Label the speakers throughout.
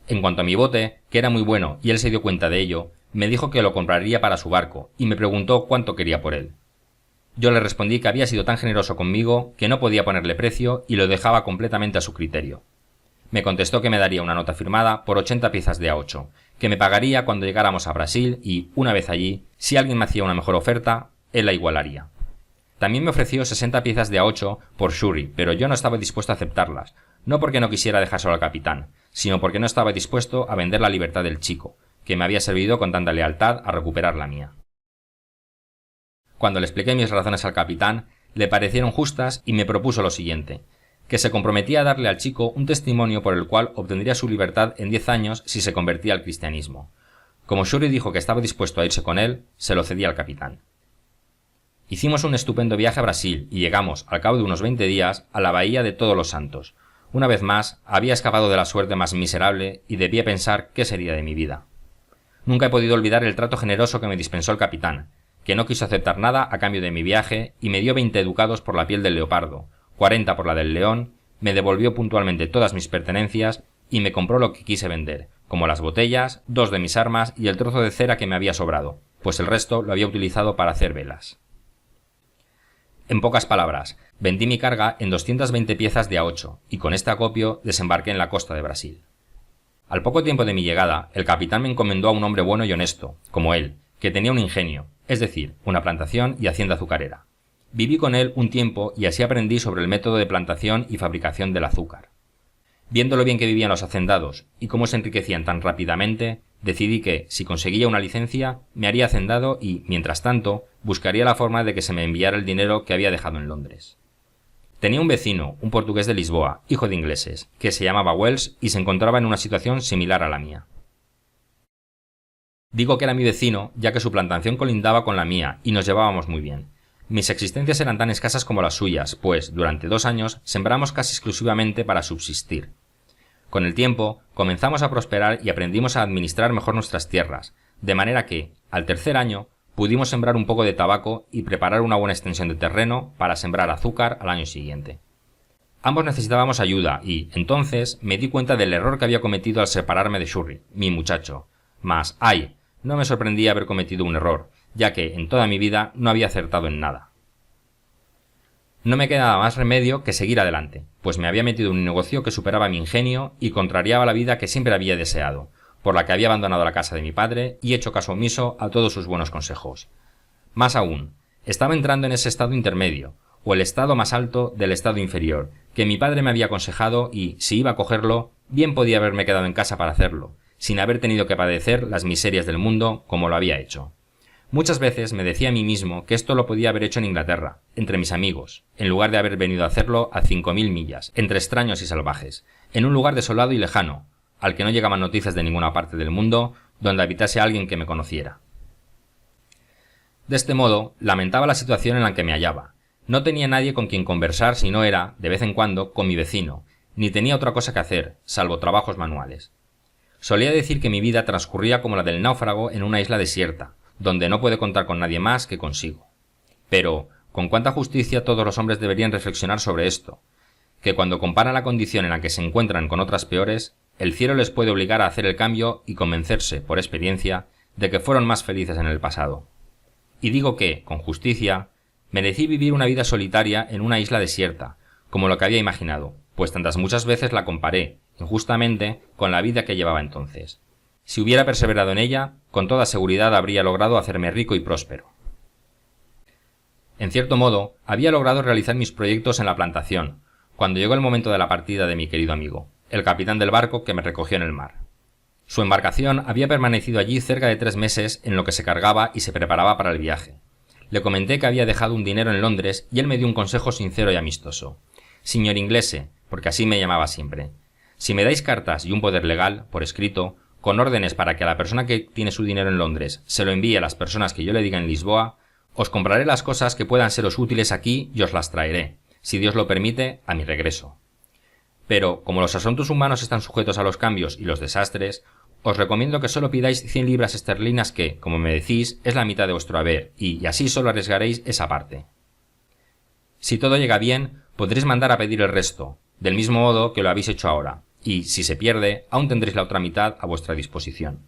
Speaker 1: En cuanto a mi bote, que era muy bueno y él se dio cuenta de ello, me dijo que lo compraría para su barco y me preguntó cuánto quería por él. Yo le respondí que había sido tan generoso conmigo que no podía ponerle precio y lo dejaba completamente a su criterio. Me contestó que me daría una nota firmada por 80 piezas de A8, que me pagaría cuando llegáramos a Brasil y, una vez allí, si alguien me hacía una mejor oferta, él la igualaría. También me ofreció 60 piezas de A8 por Shuri, pero yo no estaba dispuesto a aceptarlas, no porque no quisiera dejárselo al capitán, sino porque no estaba dispuesto a vender la libertad del chico, que me había servido con tanta lealtad a recuperar la mía. Cuando le expliqué mis razones al capitán, le parecieron justas y me propuso lo siguiente, que se comprometía a darle al chico un testimonio por el cual obtendría su libertad en 10 años si se convertía al cristianismo. Como Shuri dijo que estaba dispuesto a irse con él, se lo cedí al capitán. Hicimos un estupendo viaje a Brasil y llegamos, al cabo de unos 20 días, a la bahía de Todos los Santos. Una vez más, había escapado de la suerte más miserable y debía pensar qué sería de mi vida. Nunca he podido olvidar el trato generoso que me dispensó el capitán, que no quiso aceptar nada a cambio de mi viaje y me dio 20 ducados por la piel del leopardo, 40 por la del león, me devolvió puntualmente todas mis pertenencias y me compró lo que quise vender, como las botellas, 2 de mis armas y el trozo de cera que me había sobrado, pues el resto lo había utilizado para hacer velas. En pocas palabras, vendí mi carga en 220 piezas de A8 y con este acopio desembarqué en la costa de Brasil. Al poco tiempo de mi llegada, el capitán me encomendó a un hombre bueno y honesto, como él, que tenía un ingenio, es decir, una plantación y hacienda azucarera. Viví con él un tiempo y así aprendí sobre el método de plantación y fabricación del azúcar. Viendo lo bien que vivían los hacendados y cómo se enriquecían tan rápidamente, decidí que, si conseguía una licencia, me haría hacendado y, mientras tanto, buscaría la forma de que se me enviara el dinero que había dejado en Londres. Tenía un vecino, un portugués de Lisboa, hijo de ingleses, que se llamaba Wells y se encontraba en una situación similar a la mía. Digo que era mi vecino, ya que su plantación colindaba con la mía y nos llevábamos muy bien. Mis existencias eran tan escasas como las suyas, pues, durante 2 años, sembramos casi exclusivamente para subsistir. Con el tiempo, comenzamos a prosperar y aprendimos a administrar mejor nuestras tierras, de manera que, al tercer año, pudimos sembrar un poco de tabaco y preparar una buena extensión de terreno para sembrar azúcar al año siguiente. Ambos necesitábamos ayuda y, entonces, me di cuenta del error que había cometido al separarme de Shuri, mi muchacho. Mas, ¡ay!, no me sorprendía haber cometido un error, ya que en toda mi vida no había acertado en nada. No me quedaba más remedio que seguir adelante, pues me había metido en un negocio que superaba mi ingenio y contrariaba la vida que siempre había deseado, por la que había abandonado la casa de mi padre y hecho caso omiso a todos sus buenos consejos. Más aún, estaba entrando en ese estado intermedio, o el estado más alto del estado inferior, que mi padre me había aconsejado y, si iba a cogerlo, bien podía haberme quedado en casa para hacerlo, sin haber tenido que padecer las miserias del mundo como lo había hecho. Muchas veces me decía a mí mismo que esto lo podía haber hecho en Inglaterra, entre mis amigos, en lugar de haber venido a hacerlo a 5000 millas, entre extraños y salvajes, en un lugar desolado y lejano, al que no llegaban noticias de ninguna parte del mundo donde habitase alguien que me conociera. De este modo, lamentaba la situación en la que me hallaba. No tenía nadie con quien conversar si no era, de vez en cuando, con mi vecino, ni tenía otra cosa que hacer, salvo trabajos manuales. Solía decir que mi vida transcurría como la del náufrago en una isla desierta, donde no puede contar con nadie más que consigo. Pero, con cuánta justicia todos los hombres deberían reflexionar sobre esto, que cuando comparan la condición en la que se encuentran con otras peores, el cielo les puede obligar a hacer el cambio y convencerse, por experiencia, de que fueron más felices en el pasado. Y digo que, con justicia, merecí vivir una vida solitaria en una isla desierta, como lo que había imaginado, pues tantas muchas veces la comparé, injustamente, con la vida que llevaba entonces. Si hubiera perseverado en ella, con toda seguridad habría logrado hacerme rico y próspero. En cierto modo, había logrado realizar mis proyectos en la plantación, cuando llegó el momento de la partida de mi querido amigo, el capitán del barco que me recogió en el mar. Su embarcación había permanecido allí cerca de 3 meses en lo que se cargaba y se preparaba para el viaje. Le comenté que había dejado un dinero en Londres y él me dio un consejo sincero y amistoso. Signor inglese, porque así me llamaba siempre, si me dais cartas y un poder legal, por escrito, con órdenes para que a la persona que tiene su dinero en Londres se lo envíe a las personas que yo le diga en Lisboa, os compraré las cosas que puedan seros útiles aquí y os las traeré, si Dios lo permite, a mi regreso. Pero, como los asuntos humanos están sujetos a los cambios y los desastres, os recomiendo que solo pidáis 100 libras esterlinas que, como me decís, es la mitad de vuestro haber, y así solo arriesgaréis esa parte. Si todo llega bien, podréis mandar a pedir el resto, del mismo modo que lo habéis hecho ahora, y, si se pierde, aún tendréis la otra mitad a vuestra disposición.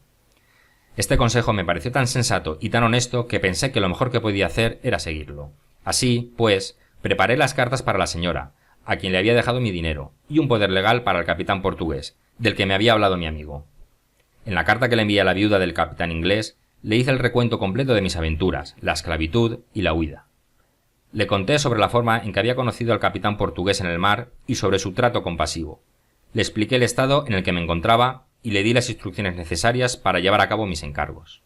Speaker 1: Este consejo me pareció tan sensato y tan honesto que pensé que lo mejor que podía hacer era seguirlo. Así, pues, preparé las cartas para la señora, a quien le había dejado mi dinero, y un poder legal para el capitán portugués, del que me había hablado mi amigo. En la carta que le envié a la viuda del capitán inglés, le hice el recuento completo de mis aventuras, la esclavitud y la huida. Le conté sobre la forma en que había conocido al capitán portugués en el mar y sobre su trato compasivo. Le expliqué el estado en el que me encontraba y le di las instrucciones necesarias para llevar a cabo mis encargos.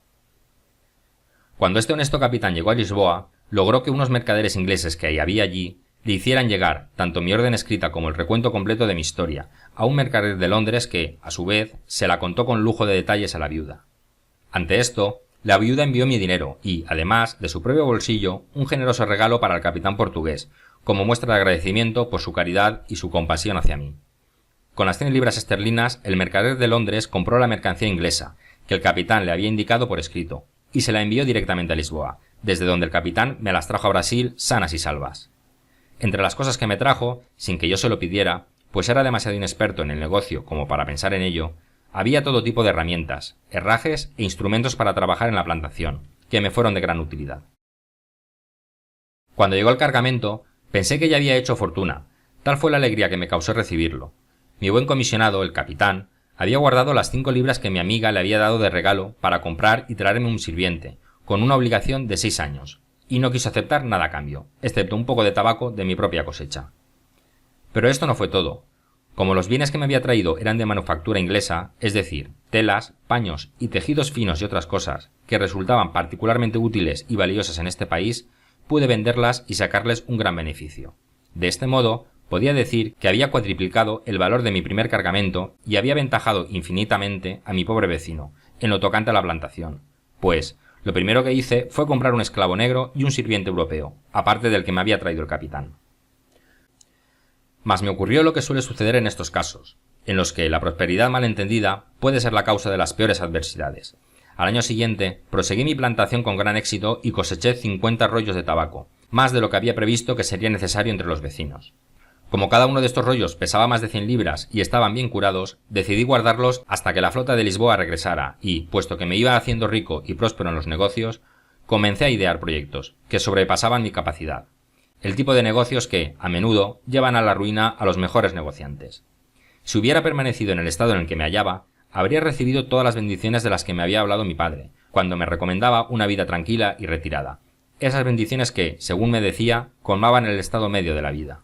Speaker 1: Cuando este honesto capitán llegó a Lisboa, logró que unos mercaderes ingleses que había allí le hicieran llegar tanto mi orden escrita como el recuento completo de mi historia a un mercader de Londres que, a su vez, se la contó con lujo de detalles a la viuda. Ante esto, la viuda envió mi dinero y, además, de su propio bolsillo, un generoso regalo para el capitán portugués, como muestra de agradecimiento por su caridad y su compasión hacia mí. Con las 100 libras esterlinas, el mercader de Londres compró la mercancía inglesa, que el capitán le había indicado por escrito, y se la envió directamente a Lisboa, desde donde el capitán me las trajo a Brasil sanas y salvas. Entre las cosas que me trajo, sin que yo se lo pidiera, pues era demasiado inexperto en el negocio como para pensar en ello, había todo tipo de herramientas, herrajes e instrumentos para trabajar en la plantación, que me fueron de gran utilidad. Cuando llegó el cargamento, pensé que ya había hecho fortuna, tal fue la alegría que me causó recibirlo. Mi buen comisionado, el capitán, había guardado las 5 libras que mi amiga le había dado de regalo para comprar y traerme un sirviente, con una obligación de 6 años, y no quiso aceptar nada a cambio, excepto un poco de tabaco de mi propia cosecha. Pero esto no fue todo. Como los bienes que me había traído eran de manufactura inglesa, es decir, telas, paños y tejidos finos y otras cosas, que resultaban particularmente útiles y valiosas en este país, pude venderlas y sacarles un gran beneficio. De este modo, podía decir que había cuadriplicado el valor de mi primer cargamento y había aventajado infinitamente a mi pobre vecino, en lo tocante a la plantación, pues lo primero que hice fue comprar un esclavo negro y un sirviente europeo, aparte del que me había traído el capitán. Mas me ocurrió lo que suele suceder en estos casos, en los que la prosperidad malentendida puede ser la causa de las peores adversidades. Al año siguiente, proseguí mi plantación con gran éxito y coseché 50 rollos de tabaco, más de lo que había previsto que sería necesario entre los vecinos. Como cada uno de estos rollos pesaba más de 100 libras y estaban bien curados, decidí guardarlos hasta que la flota de Lisboa regresara y, puesto que me iba haciendo rico y próspero en los negocios, comencé a idear proyectos que sobrepasaban mi capacidad. El tipo de negocios que, a menudo, llevan a la ruina a los mejores negociantes. Si hubiera permanecido en el estado en el que me hallaba, habría recibido todas las bendiciones de las que me había hablado mi padre, cuando me recomendaba una vida tranquila y retirada. Esas bendiciones que, según me decía, colmaban el estado medio de la vida.